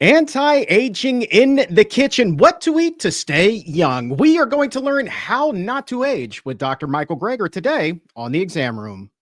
Anti-aging in the kitchen. What to eat to stay young. We are going to learn how not to age with Dr. Michael Greger today on the exam room.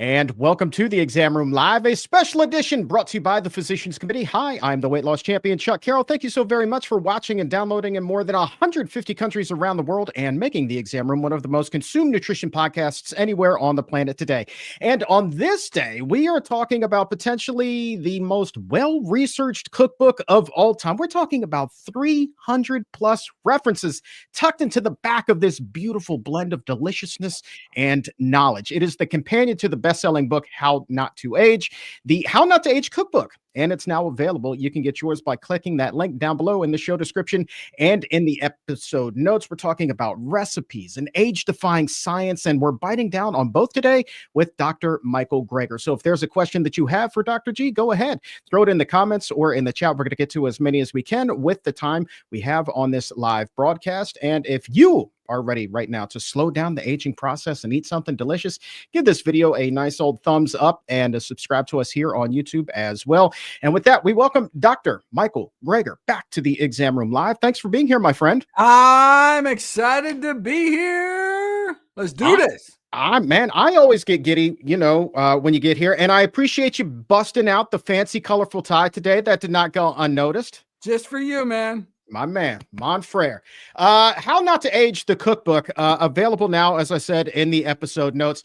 And welcome to the Exam Room Live, a special edition brought to you by the Physicians Committee. Hi, I'm the weight loss champion, Chuck Carroll. Thank you so very much for watching and downloading in more than 150 countries around the world and making the Exam Room one of the most consumed nutrition podcasts anywhere on the planet today. And on this day, we are talking about potentially the most well-researched cookbook of all time. We're talking about 300 plus references tucked into the back of this beautiful blend of deliciousness and knowledge. It is the companion to the best-selling book, How Not to Age, the How Not to Age Cookbook. And it's now available. You can get yours by clicking that link down below in the show description and in the episode notes. We're talking about recipes and age-defying science, and we're biting down on both today with Dr. Michael Greger. So if there's a question that you have for Dr. G, go ahead. Throw it in the comments or in the chat. We're going to get to as many as we can with the time we have on this live broadcast. And if you are ready right now to slow down the aging process and eat something delicious, give this video a nice old thumbs up and subscribe to us here on YouTube as well. And with that, we welcome Dr. Michael Greger back to the Exam Room Live. Thanks for being here, my friend. I'm excited to be here. Let's do this. Man, I always get giddy, when you get here. And I appreciate you busting out the fancy, colorful tie today. That did not go unnoticed. Just for you, man. My man, Monfrere. How Not to Age, the cookbook, available now, as I said, in the episode notes.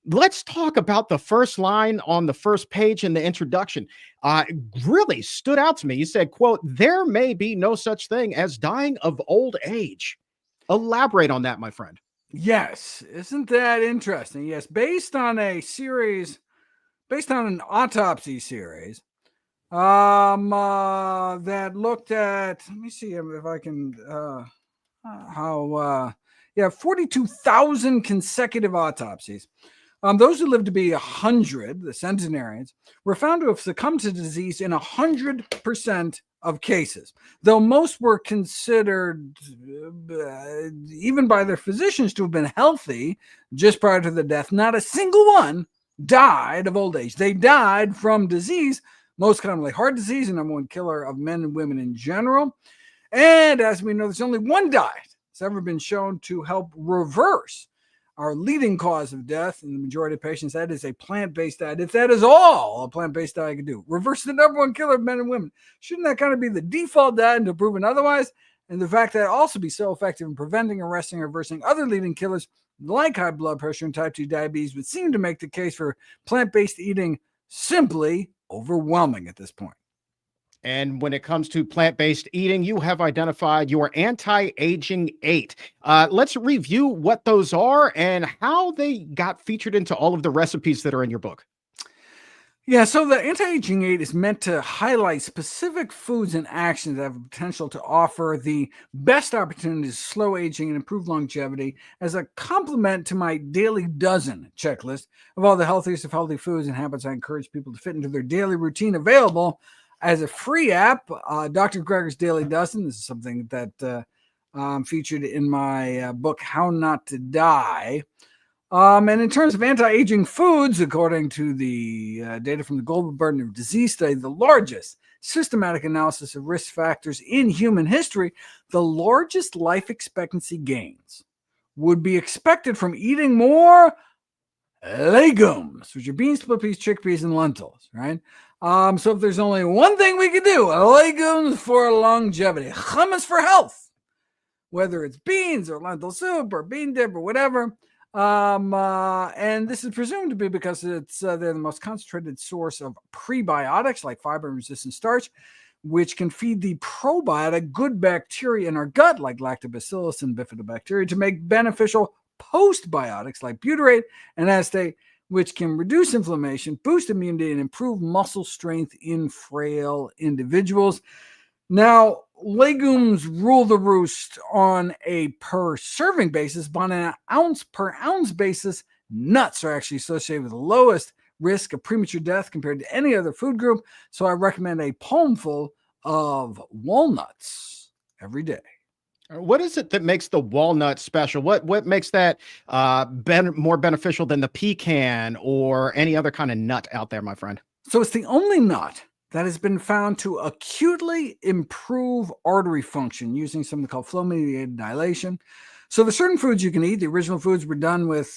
Let's talk about the first line on the first page in the introduction. Really stood out to me. You said, quote, "There may be no such thing as dying of old age." Elaborate on that, my friend. Yes. Isn't that interesting? Yes. Based on an autopsy series, that looked at, let me see if I can, 42,000 consecutive autopsies. Those who lived to be 100, the centenarians, were found to have succumbed to disease in 100% of cases, though most were considered, even by their physicians, to have been healthy just prior to the death. Not a single one died of old age. They died from disease, most commonly heart disease, the number one killer of men and women in general. And as we know, there's only one diet that's ever been shown to help reverse our leading cause of death in the majority of patients. That is a plant-based diet. If that is all a plant-based diet can do, reverse the number one killer of men and women, shouldn't that kind of be the default diet until proven otherwise? And the fact that it also be so effective in preventing, arresting, or reversing other leading killers like high blood pressure and type 2 diabetes would seem to make the case for plant-based eating simply overwhelming at this point. And when it comes to plant-based eating, you have identified your anti-aging 8. Let's review what those are and how they got featured into all of the recipes that are in your book. Yeah, so the anti-aging 8 is meant to highlight specific foods and actions that have the potential to offer the best opportunities to slow aging and improve longevity as a complement to my daily dozen checklist of all the healthiest of healthy foods and habits I encourage people to fit into their daily routine, available as a free app, Dr. Greger's Daily Dozen. This is something that featured in my book, How Not to Die. And in terms of anti-aging foods, according to the data from the Global Burden of Disease Study, the largest systematic analysis of risk factors in human history, the largest life expectancy gains would be expected from eating more legumes, which are beans, split peas, chickpeas, and lentils, right? So if there's only one thing we can do, legumes for longevity, hummus for health, whether it's beans or lentil soup or bean dip or whatever. And this is presumed to be because they're the most concentrated source of prebiotics like fiber and resistant starch, which can feed the probiotic good bacteria in our gut like lactobacillus and bifidobacteria to make beneficial postbiotics like butyrate and acetate, which can reduce inflammation, boost immunity, and improve muscle strength in frail individuals. Now, legumes rule the roost on a per serving basis, but on an ounce per ounce basis, nuts are actually associated with the lowest risk of premature death compared to any other food group. So I recommend a palmful of walnuts every day. What is it that makes the walnut special? What makes that more beneficial than the pecan or any other kind of nut out there, my friend? So it's the only nut that has been found to acutely improve artery function using something called flow-mediated dilation. So there's certain foods you can eat. The original foods were done with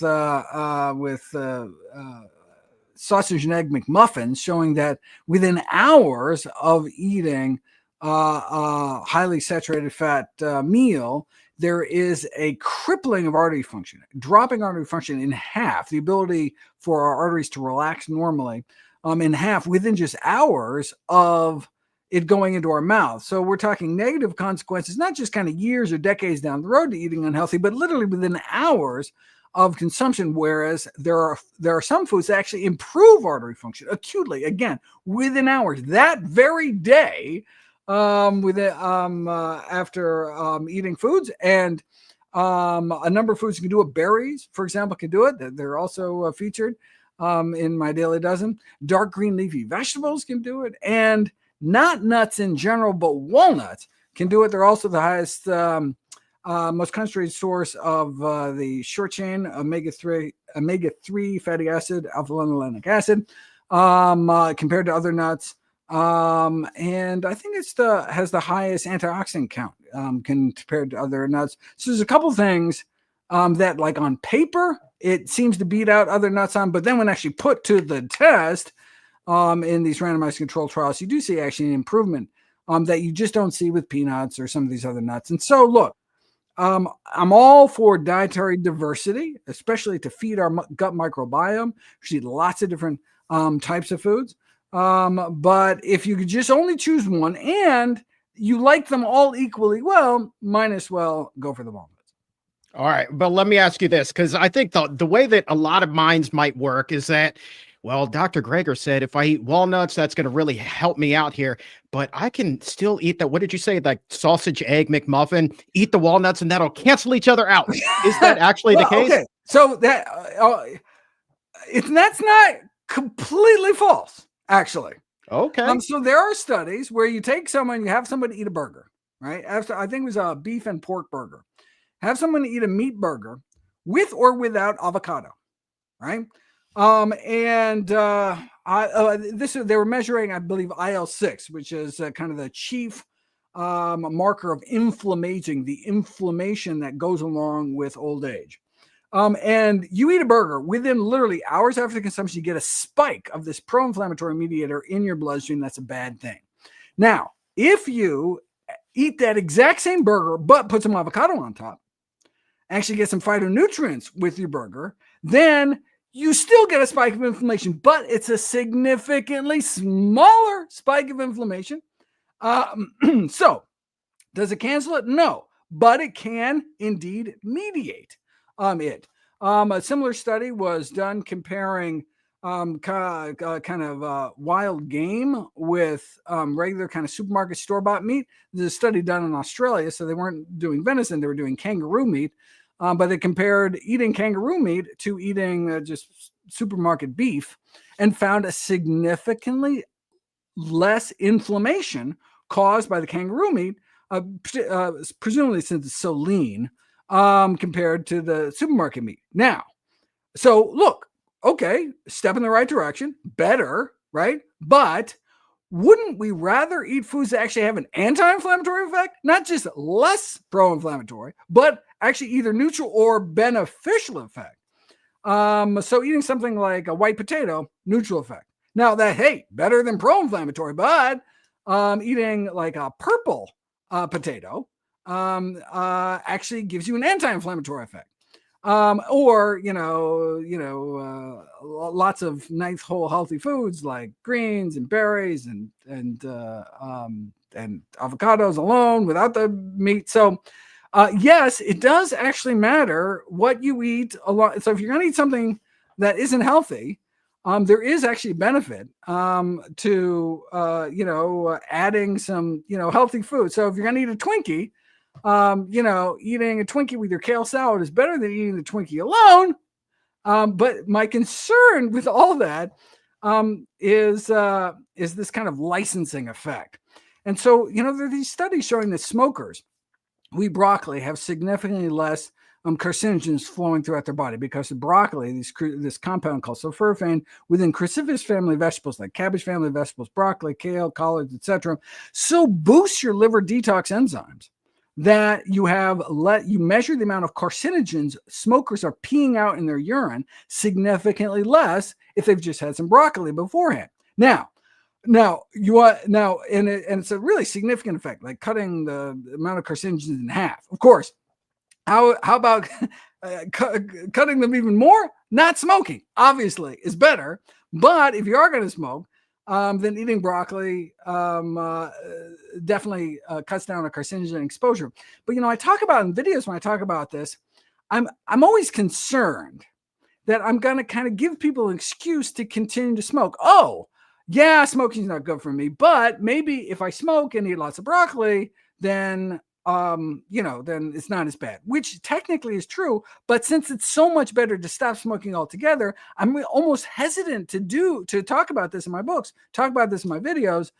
sausage and egg McMuffins, showing that within hours of eating a highly saturated fat meal, there is a crippling of artery function, dropping artery function in half, the ability for our arteries to relax normally in half within just hours of it going into our mouth. So we're talking negative consequences, not just kind of years or decades down the road to eating unhealthy, but literally within hours of consumption. Whereas there are some foods that actually improve artery function acutely, again, within hours, that very day, after eating foods. And a number of foods you can do it. Berries, for example, can do it. They're also featured in my daily dozen. Dark green leafy vegetables can do it, and not nuts in general, but walnuts can do it. They're also the highest, most concentrated source of the short chain omega-3 fatty acid, alpha-linolenic acid, compared to other nuts. And I think has the highest antioxidant count compared to other nuts. So there's a couple things that, like, on paper, it seems to beat out other nuts on, but then when actually put to the test in these randomized control trials, you do see actually an improvement that you just don't see with peanuts or some of these other nuts. And so, look, I'm all for dietary diversity, especially to feed our gut microbiome. We should eat lots of different types of foods. But if you could just only choose one and you like them all equally well, might as well go for the walnuts. All right, but let me ask you this, because I think the way that a lot of minds might work is that, well, Dr. Greger said if I eat walnuts, that's going to really help me out here. But I can still eat that. What did you say? Like sausage, egg, McMuffin, eat the walnuts and that'll cancel each other out. Is that actually the case? Okay. So that's not completely false, actually. Okay. So there are studies where you take someone, you have somebody eat a burger, right? After, I think it was a beef and pork burger. Have someone eat a meat burger with or without avocado, right? They were measuring, I believe, IL-6, which is kind of the chief marker of inflammation, the inflammation that goes along with old age. And you eat a burger, within literally hours after the consumption, you get a spike of this pro-inflammatory mediator in your bloodstream. That's a bad thing. Now, if you eat that exact same burger, but put some avocado on top, actually get some phytonutrients with your burger, then you still get a spike of inflammation, but it's a significantly smaller spike of inflammation. So does it cancel it? No, but it can indeed mediate it. A similar study was done comparing kind of wild game with regular kind of supermarket store-bought meat. There's a study done in Australia, so they weren't doing venison, they were doing kangaroo meat. But they compared eating kangaroo meat to eating just supermarket beef and found a significantly less inflammation caused by the kangaroo meat, presumably since it's so lean, compared to the supermarket meat. Now, so look, okay, step in the right direction, better, right? But wouldn't we rather eat foods that actually have an anti-inflammatory effect? Not just less pro-inflammatory, but actually either neutral or beneficial effect. So eating something like a white potato, neutral effect. Now that, hey, better than pro-inflammatory, but eating like a purple potato actually gives you an anti-inflammatory effect. Or lots of nice whole healthy foods like greens and berries and avocados alone without the meat. So yes, it does actually matter what you eat a lot. So if you're going to eat something that isn't healthy, there is actually benefit to adding some healthy food. So if you're going to eat a Twinkie, eating a Twinkie with your kale salad is better than eating the Twinkie alone. But my concern with all that is this kind of licensing effect. And so, there are these studies showing that smokers who eat broccoli have significantly less carcinogens flowing throughout their body, because the broccoli, this compound called sulforaphane within cruciferous family vegetables like cabbage family vegetables, broccoli, kale, collards, etc., so boosts your liver detox enzymes that you measure the amount of carcinogens smokers are peeing out in their urine significantly less if they've just had some broccoli beforehand. Now, it's a really significant effect, like cutting the amount of carcinogens in half. Of course, how about cutting them even more? Not smoking, obviously, is better. But if you are going to smoke, then eating broccoli definitely cuts down on carcinogen exposure. But I talk about in videos, when I talk about this, I'm always concerned that I'm going to kind of give people an excuse to continue to smoke. Oh, yeah, smoking's not good for me, but maybe if I smoke and eat lots of broccoli, then then it's not as bad, which technically is true. But since it's so much better to stop smoking altogether, I'm almost hesitant to talk about this in my books, talk about this in my videos,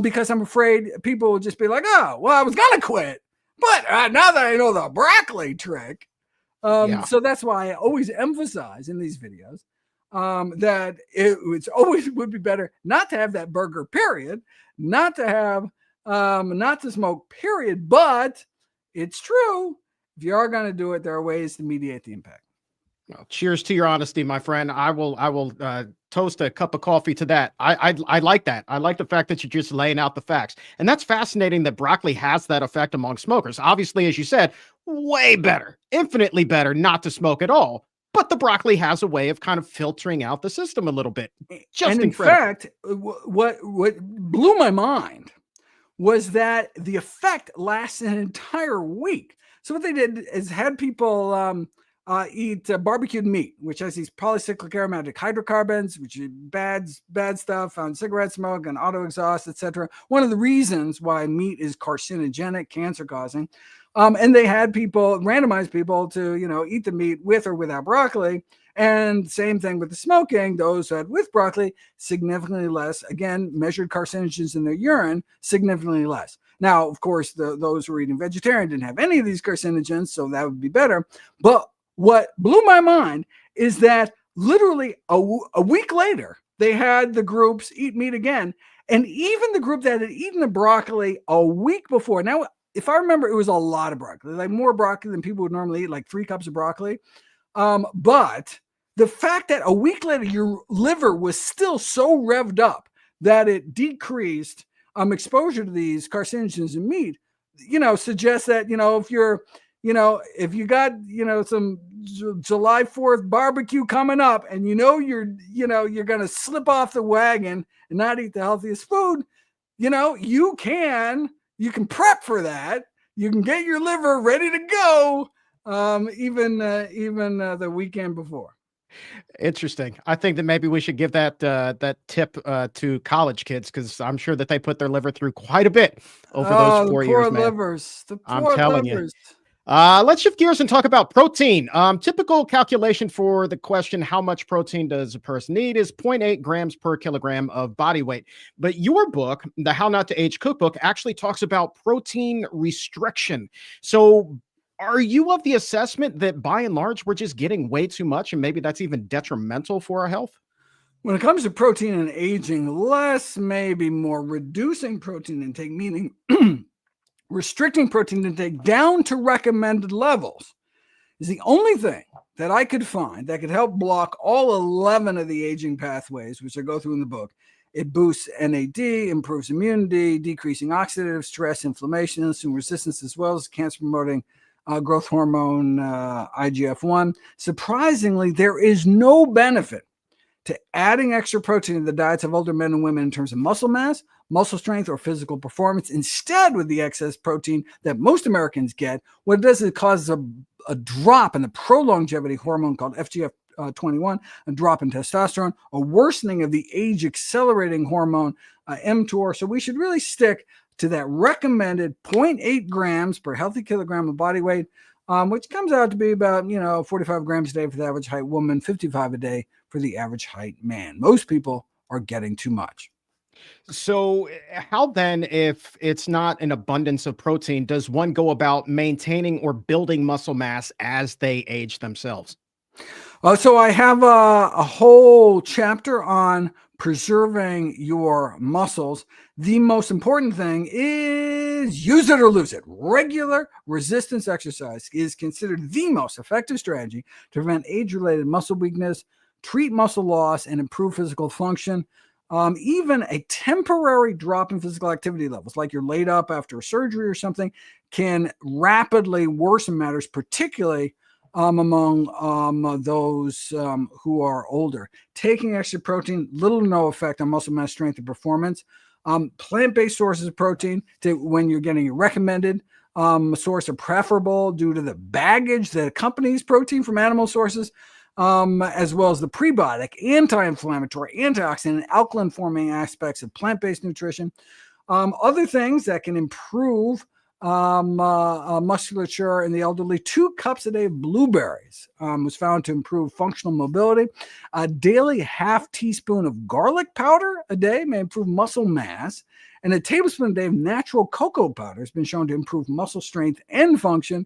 because I'm afraid people will just be like, oh, well, I was going to quit, but now that I know the broccoli trick. So that's why I always emphasize in these videos that it's always would be better not to have that burger, period, not to smoke, period. But it's true. If you are going to do it, there are ways to mediate the impact. Well, cheers to your honesty, my friend. I will toast a cup of coffee to that. I like that. I like the fact that you're just laying out the facts. And that's fascinating that broccoli has that effect among smokers. Obviously, as you said, way better, infinitely better not to smoke at all. But the broccoli has a way of kind of filtering out the system a little bit. Just in fact, what blew my mind was that the effect lasts an entire week. So what they did is had people eat barbecued meat, which has these polycyclic aromatic hydrocarbons, which is bad stuff found in cigarette smoke and auto exhaust, etc. One of the reasons why meat is carcinogenic, cancer causing. And they had randomized people to, eat the meat with or without broccoli. And same thing with the smoking. Those who had with broccoli, significantly less. Again, measured carcinogens in their urine, significantly less. Now, of course, those who were eating vegetarian didn't have any of these carcinogens, so that would be better. But what blew my mind is that literally a week later, they had the groups eat meat again. And even the group that had eaten the broccoli a week before. Now, if I remember, it was a lot of broccoli, like more broccoli than people would normally eat, like 3 cups of broccoli. But the fact that a week later, your liver was still so revved up that it decreased exposure to these carcinogens in meat, suggests that, if you got, some July 4th barbecue coming up and you're going to slip off the wagon and not eat the healthiest food, you can prep for that. You can get your liver ready to go even the weekend before. Interesting. I think that maybe we should give that tip to college kids, because I'm sure that they put their liver through quite a bit over those 4 years. I'm telling you. Let's shift gears and talk about protein. Typical calculation for the question, how much protein does a person need, is 0.8 grams per kilogram of body weight. But your book, the How Not to Age Cookbook, actually talks about protein restriction. So are you of the assessment that by and large, we're just getting way too much, and maybe that's even detrimental for our health? When it comes to protein and aging, less, maybe more, reducing protein intake, meaning restricting protein intake down to recommended levels, is the only thing that I could find that could help block all 11 of the aging pathways, which I go through in the book. It boosts NAD, improves immunity, decreasing oxidative stress, inflammation, insulin resistance, as well as cancer-promoting growth hormone, IGF-1. Surprisingly, there is no benefit to adding extra protein to the diets of older men and women in terms of muscle mass, muscle strength, or physical performance. Instead, with the excess protein that most Americans get, what it does is it causes a drop in the pro-longevity hormone called FGF21, a drop in testosterone, a worsening of the age-accelerating hormone mTOR. So we should really stick to that recommended 0.8 grams per healthy kilogram of body weight, which comes out to be about 45 grams a day for the average height woman, 55 a day for the average height man. Most people are getting too much. So, how then, if it's not an abundance of protein, does one go about maintaining or building muscle mass as they age themselves? So I have a whole chapter on preserving your muscles. The most important thing is use it or lose it. Regular resistance exercise is considered the most effective strategy to prevent age-related muscle weakness, treat muscle loss, and improve physical function. Even a temporary drop in physical activity levels, like you're laid up after a surgery or something, can rapidly worsen matters, particularly among those who are older. Taking extra protein, little to no effect on muscle mass, strength, and performance. Plant-based sources of protein, when you're getting a recommended source, are preferable due to the baggage that accompanies protein from animal sources, as well as the prebiotic, anti-inflammatory, antioxidant, and alkaline-forming aspects of plant-based nutrition. Other things that can improve musculature in the elderly: 2 cups a day of blueberries was found to improve functional mobility. A daily half teaspoon of garlic powder a day may improve muscle mass, and a tablespoon a day of natural cocoa powder has been shown to improve muscle strength and function.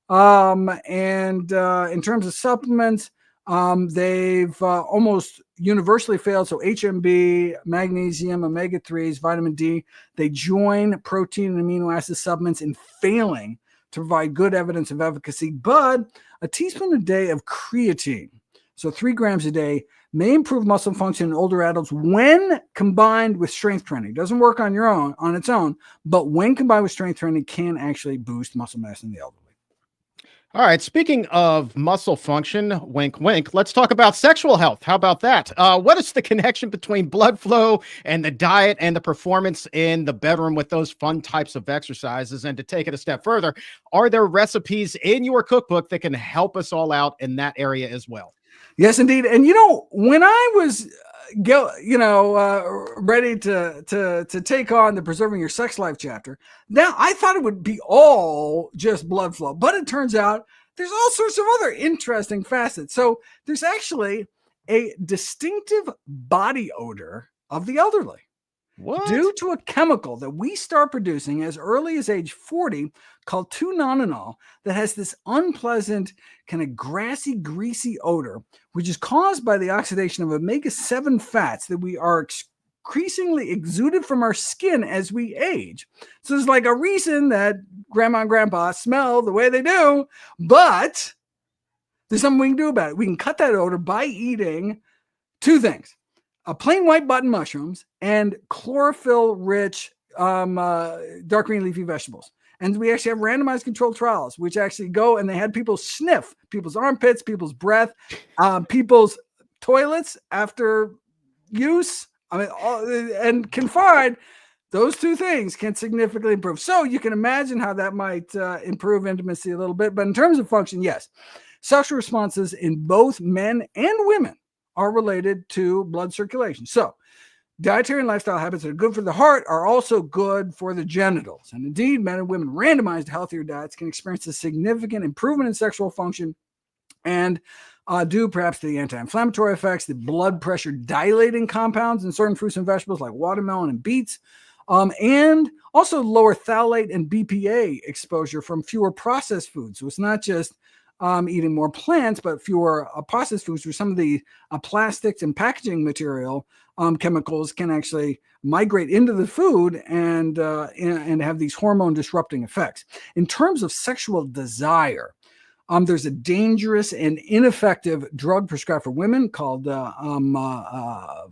In terms of supplements, they've almost universally failed. So HMB, magnesium, omega-3s, vitamin D, they join protein and amino acid supplements in failing to provide good evidence of efficacy. But a teaspoon a day of creatine, so 3 grams a day, may improve muscle function in older adults when combined with strength training. It doesn't work on its own, but when combined with strength training, can actually boost muscle mass in the elderly. All right. Speaking of muscle function, wink, wink, let's talk about sexual health. How about that? What is the connection between blood flow and the diet and the performance in the bedroom with those fun types of exercises? And to take it a step further, are there recipes in your cookbook that can help us all out in that area as well? Yes, indeed. And when I was ready to take on the preserving your sex life chapter, now I thought it would be all just blood flow, but it turns out there's all sorts of other interesting facets. So there's actually a distinctive body odor of the elderly, What? due to a chemical that we start producing as early as age 40 called 2-nonenal, that has this unpleasant, kind of grassy, greasy odor, which is caused by the oxidation of omega-7 fats that we are increasingly exuded from our skin as we age. So there's like a reason that grandma and grandpa smell the way they do, but there's something we can do about it. We can cut that odor by eating 2 things: plain white button mushrooms and chlorophyll-rich dark green leafy vegetables. And we actually have randomized controlled trials, which actually go and they had people sniff people's armpits, people's breath, people's toilets after use. And can find those 2 things can significantly improve. So you can imagine how that might improve intimacy a little bit. But in terms of function, yes, sexual responses in both men and women are related to blood circulation. So dietary and lifestyle habits that are good for the heart are also good for the genitals. And indeed, men and women randomized to healthier diets can experience a significant improvement in sexual function, and due perhaps to the anti-inflammatory effects, the blood pressure dilating compounds in certain fruits and vegetables like watermelon and beets, and also lower phthalate and BPA exposure from fewer processed foods. So it's not just eating more plants, but fewer processed foods, where some of the plastics and packaging material chemicals can actually migrate into the food and have these hormone disrupting effects. In terms of sexual desire, there's a dangerous and ineffective drug prescribed for women called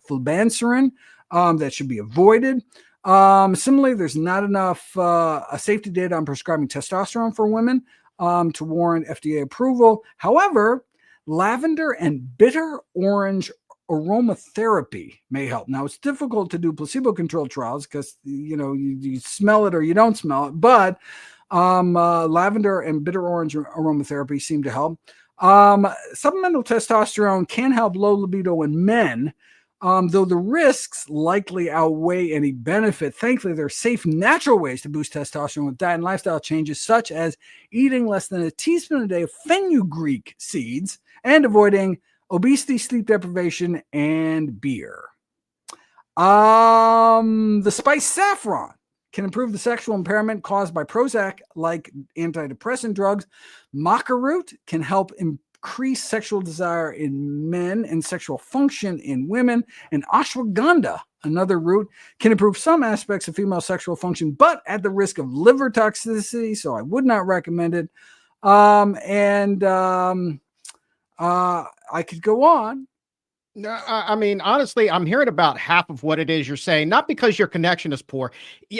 flibanserin that should be avoided. Similarly, there's not enough safety data on prescribing testosterone for women to warrant FDA approval. However, lavender and bitter orange aromatherapy may help. Now, it's difficult to do placebo-controlled trials because you smell it or you don't smell it, but lavender and bitter orange aromatherapy seem to help. Supplemental testosterone can help low libido in men, though the risks likely outweigh any benefit. Thankfully, there are safe, natural ways to boost testosterone with diet and lifestyle changes, such as eating less than a teaspoon a day of fenugreek seeds and avoiding obesity, sleep deprivation, and beer. The spice saffron can improve the sexual impairment caused by Prozac-like antidepressant drugs. Maca root can help increase sexual desire in men and sexual function in women. And ashwagandha, another root, can improve some aspects of female sexual function, but at the risk of liver toxicity, so I would not recommend it. I could go on. No, I mean, honestly, I'm hearing about half of what it is you're saying, not because your connection is poor.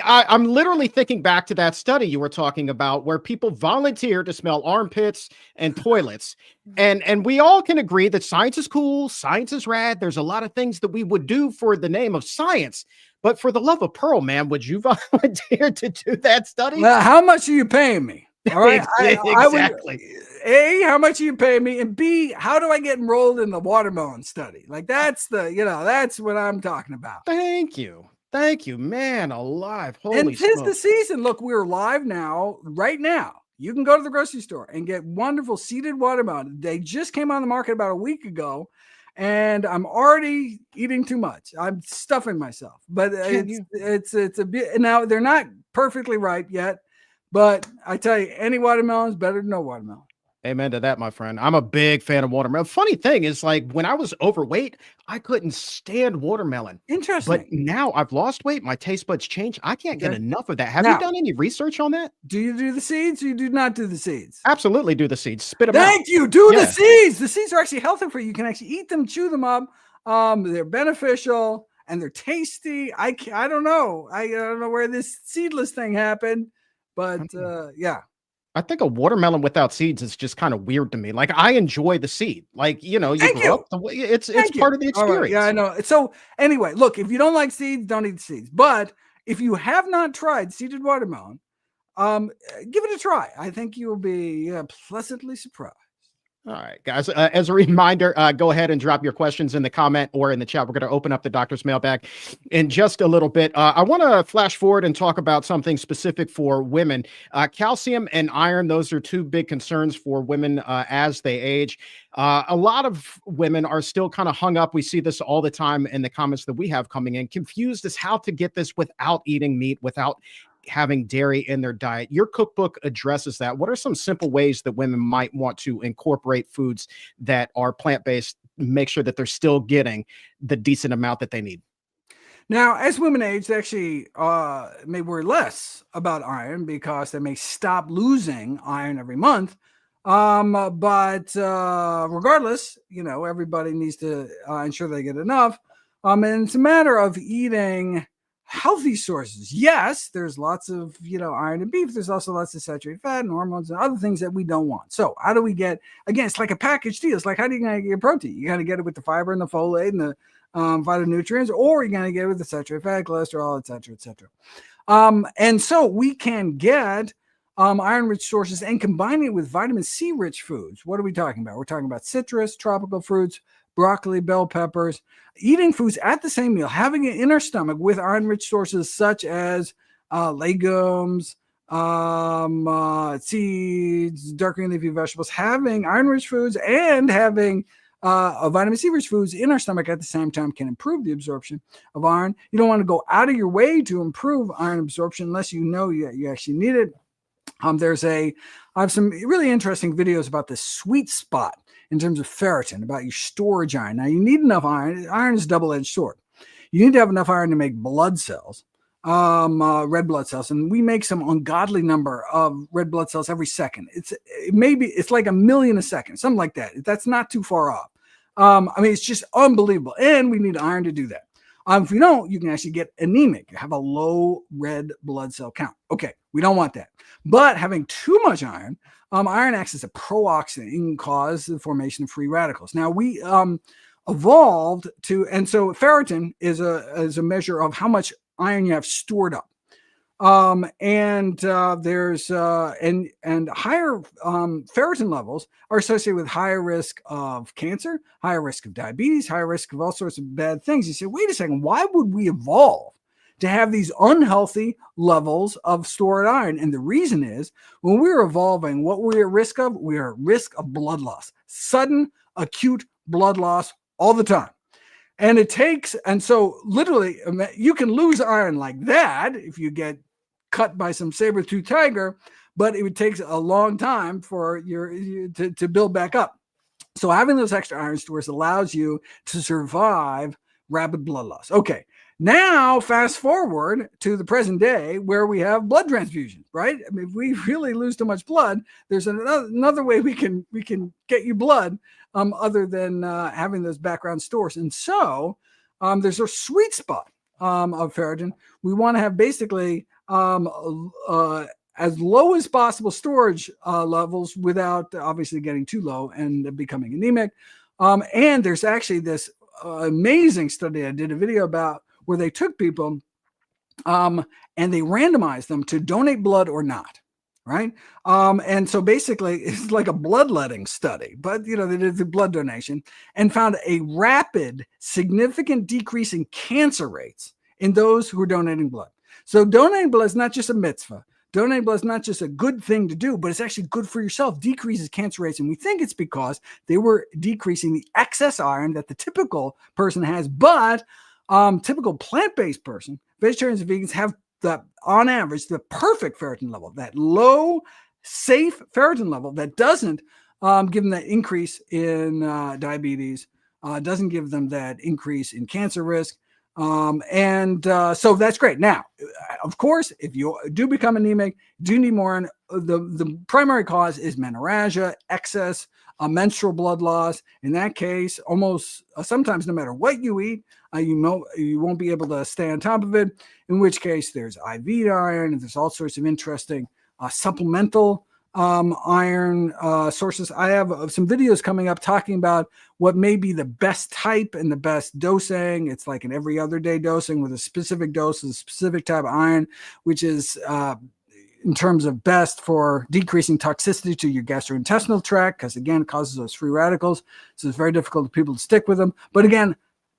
I'm literally thinking back to that study you were talking about where people volunteer to smell armpits and toilets. And we all can agree that science is cool, science is rad. There's a lot of things that we would do for the name of science. But for the love of Pearl, man, would you volunteer to do that study? Well, how much are you paying me? All right. Exactly. A, how much are you paying me? And B, how do I get enrolled in the watermelon study? Like that's that's what I'm talking about. Thank you. Thank you, man. Alive. Holy and 'tis smoke. the season. Look, we're live now, right now. You can go to the grocery store and get wonderful seeded watermelon. They just came on the market about a week ago, and I'm already eating too much. I'm stuffing myself, but it's a bit. Now they're not perfectly ripe yet, but I tell you, any watermelon is better than no watermelon. Amen to that, my friend. I'm a big fan of watermelon. Funny thing is, like, when I was overweight, I couldn't stand watermelon. Interesting. But now I've lost weight. My taste buds changed. I can't get enough of that. Have you done any research on that? Do you do the seeds or you do not do the seeds? Absolutely do the seeds. Spit them out. Thank you. Do the seeds. The seeds are actually healthy for you. You can actually eat them, chew them up. They're beneficial and they're tasty. I don't know. I don't know where this seedless thing happened, but yeah. I think a watermelon without seeds is just kind of weird to me. Like, I enjoy the seed. Like, you grow up the way it's part of the experience. Right. Yeah, I know. So anyway, look, if you don't like seeds, don't eat seeds. But if you have not tried seeded watermelon, give it a try. I think you will be pleasantly surprised. All right, guys, as a reminder, go ahead and drop your questions in the comment or in the chat. We're going to open up the doctor's mailbag in just a little bit. I want to flash forward and talk about something specific for women. Calcium and iron, those are two big concerns for women as they age. A lot of women are still kind of hung up. We see this all the time in the comments that we have coming in, confused as how to get this without eating meat, without having dairy in their diet. Your cookbook addresses that. What are some simple ways that women might want to incorporate foods that are plant-based, make sure that they're still getting the decent amount that they need? Now, as women age, they actually may worry less about iron because they may stop losing iron every month. But regardless, everybody needs to ensure they get enough. And it's a matter of eating healthy sources. Yes, there's lots of, iron in beef. There's also lots of saturated fat and hormones and other things that we don't want. So how do we get, again, it's like a package deal. It's like, how do you get your protein? You got to get it with the fiber and the folate and the phytonutrients, or you're going to get it with the saturated fat, cholesterol, et cetera, et cetera. And so we can get iron-rich sources and combine it with vitamin C-rich foods. What are we talking about? We're talking about citrus, tropical fruits, broccoli, bell peppers, eating foods at the same meal, having it in our stomach with iron-rich sources such as legumes, seeds, dark green leafy vegetables, having iron-rich foods and having vitamin C-rich foods in our stomach at the same time can improve the absorption of iron. You don't want to go out of your way to improve iron absorption unless you know you actually need it. I have some really interesting videos about the sweet spot in terms of ferritin, about your storage iron. Now, you need enough iron. Iron is a double-edged sword. You need to have enough iron to make blood cells, red blood cells, and we make some ungodly number of red blood cells every second. It's like 1 million a second, something like that. That's not too far off. It's just unbelievable, and we need iron to do that. If you don't, you can actually get anemic, have a low red blood cell count. Okay, we don't want that. But having too much iron, iron acts as a pro-oxidant and can cause the formation of free radicals. Now, we evolved to, and so ferritin is a measure of how much iron you have stored up. There's higher ferritin levels are associated with higher risk of cancer, higher risk of diabetes, higher risk of all sorts of bad things. You say, wait a second, why would we evolve to have these unhealthy levels of stored iron? And the reason is, when we're evolving, what we're at risk of? We're at risk of blood loss, sudden acute blood loss all the time. And it takes, and so literally you can lose iron like that if you get cut by some saber-toothed tiger, but it would take a long time for to build back up. So having those extra iron stores allows you to survive rapid blood loss. Okay, now fast forward to the present day where we have blood transfusion, right? I mean, if we really lose too much blood, there's another way we can get you blood other than having those background stores. And so there's a sweet spot of ferritin. We want to have basically as low as possible storage levels without obviously getting too low and becoming anemic. And there's actually this amazing study I did a video about where they took people and they randomized them to donate blood or not. Right. And so basically it's like a bloodletting study, but they did the blood donation and found a rapid, significant decrease in cancer rates in those who are donating blood. So donating blood is not just a mitzvah. Donating blood is not just a good thing to do, but it's actually good for yourself, decreases cancer rates. And we think it's because they were decreasing the excess iron that the typical person has. But typical plant-based person, vegetarians and vegans, have on average the perfect ferritin level, that low, safe ferritin level that doesn't give them that increase in diabetes, doesn't give them that increase in cancer risk. So that's great. Now, of course, if you do become anemic, do need more. The primary cause is menorrhagia, excess menstrual blood loss. In that case, almost sometimes no matter what you eat, you won't be able to stay on top of it, in which case there's IV iron, and there's all sorts of interesting supplemental iron sources. I have some videos coming up talking about what may be the best type and the best dosing. It's like an every other day dosing with a specific dose of a specific type of iron, which is in terms of best for decreasing toxicity to your gastrointestinal tract, because again, it causes those free radicals. So it's very difficult for people to stick with them. But again,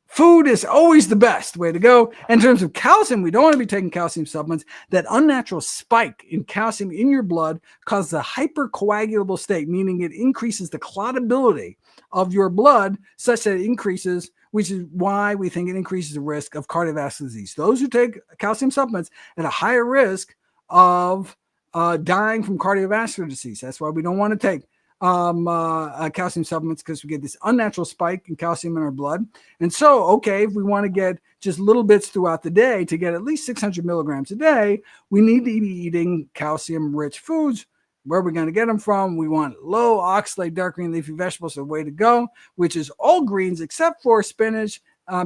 food is always the best way to go. In terms of calcium, we don't want to be taking calcium supplements. That unnatural spike in calcium in your blood causes a hypercoagulable state, meaning it increases the clotability of your blood such that it increases, which is why we think it increases the risk of cardiovascular disease. Those who take calcium supplements at a higher risk of dying from cardiovascular disease. That's why we don't want to take calcium supplements, because we get this unnatural spike in calcium in our blood. And so, okay, if we want to get just little bits throughout the day to get at least 600 milligrams a day, we need to be eating calcium-rich foods. Where are we going to get them from? We want low oxalate, dark green leafy vegetables, the way to go, which is all greens except for spinach,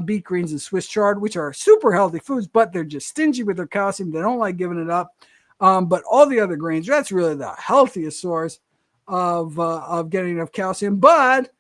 beet greens, and Swiss chard, which are super healthy foods, but they're just stingy with their calcium. They don't like giving it up. But all the other grains, that's really the healthiest source of getting enough calcium. But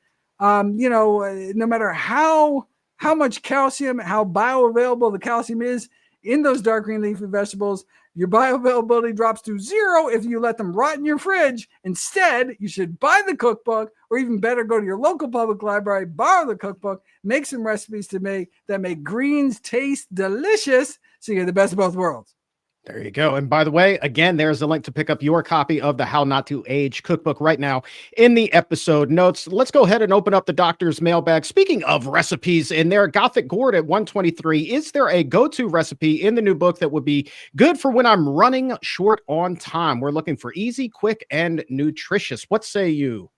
no matter how much calcium, how bioavailable the calcium is in those dark green leafy vegetables, your bioavailability drops to zero if you let them rot in your fridge. Instead, you should buy the cookbook, or even better, go to your local public library, borrow the cookbook, make some recipes that make greens taste delicious, so you get the best of both worlds. There you go. And by the way, again, there's a link to pick up your copy of the How Not to Age Cookbook right now in the episode notes. Let's go ahead and open up the doctor's mailbag. Speaking of recipes in there, Gothic Gourd at 123, is there a go-to recipe in the new book that would be good for when I'm running short on time? We're looking for easy, quick, and nutritious. What say you?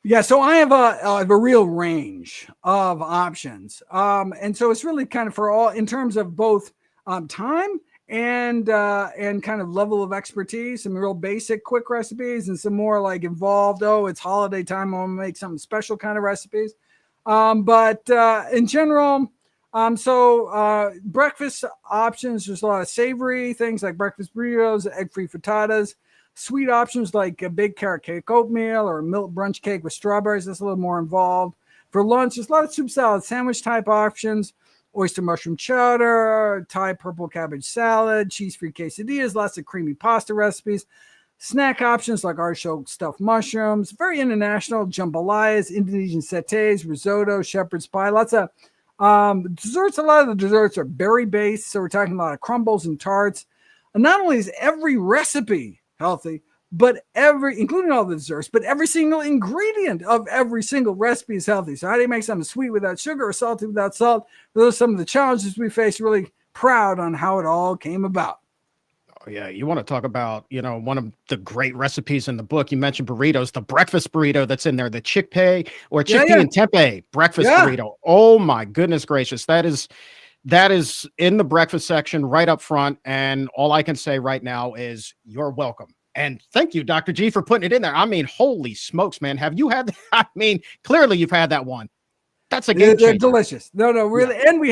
Yeah, so I have a real range of options. And so it's really kind of for all, in terms of both time and kind of level of expertise, some real basic quick recipes, and some more like involved, it's holiday time, I want to make something special kind of recipes. But in general, breakfast options, there's a lot of savory things like breakfast burritos, egg-free frittatas. Sweet options like a big carrot cake oatmeal or a milk brunch cake with strawberries. That's a little more involved. For lunch, there's a lot of soup salad sandwich type options. Oyster mushroom chowder, Thai purple cabbage salad, cheese-free quesadillas, lots of creamy pasta recipes. Snack options like artichoke stuffed mushrooms, very international, jambalayas, Indonesian satays, risotto, shepherd's pie, lots of desserts. A lot of the desserts are berry-based, so we're talking a lot of crumbles and tarts. And not only is every recipe healthy, but including all the desserts, but every single ingredient of every single recipe is healthy. So how do you make something sweet without sugar or salty without salt? Those are some of the challenges we face. Really proud on how it all came about. Oh, yeah, you want to talk about, one of the great recipes in the book. You mentioned burritos, the breakfast burrito that's in there, the chickpea and tempeh breakfast burrito. Oh my goodness gracious. That is in the breakfast section right up front. And all I can say right now is you're welcome. And thank you, Dr. G, for putting it in there. I mean, holy smokes, man. Have you had, clearly you've had that one. That's a game changer. They're delicious. No, really. Yeah. And we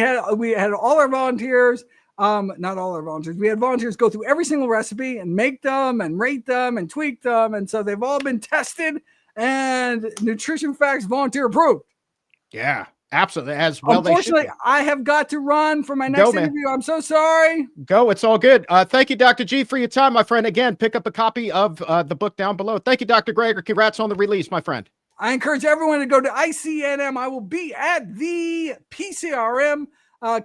had all our volunteers, not all our volunteers. We had volunteers go through every single recipe and make them and rate them and tweak them. And so they've all been tested and Nutrition Facts volunteer approved. Yeah. Absolutely. As well. Unfortunately, I have got to run for my next interview. I'm so sorry. Go. It's all good. Thank you, Dr. G, for your time, my friend. Again, pick up a copy of the book down below. Thank you, Dr. Greger. Congrats on the release, my friend. I encourage everyone to go to ICNM. I will be at the PCRM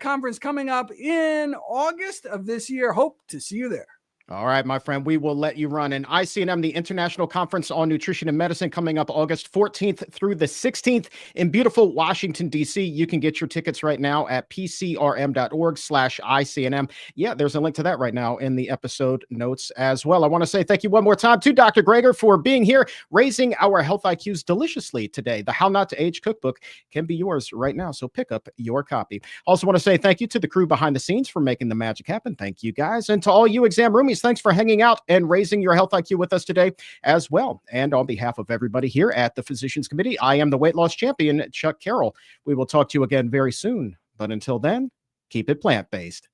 conference coming up in August of this year. Hope to see you there. All right, my friend, we will let you run. And ICNM, the International Conference on Nutrition and Medicine, coming up August 14th through the 16th in beautiful Washington, D.C. You can get your tickets right now at pcrm.org/ICNM. Yeah, there's a link to that right now in the episode notes as well. I want to say thank you one more time to Dr. Greger for being here, raising our health IQs deliciously today. The How Not to Age Cookbook can be yours right now, so pick up your copy. Also want to say thank you to the crew behind the scenes for making the magic happen. Thank you, guys. And to all you exam roomies, thanks for hanging out and raising your health IQ with us today as well. And on behalf of everybody here at the Physicians Committee, I am the weight loss champion, Chuck Carroll. We will talk to you again very soon. But until then, keep it plant-based.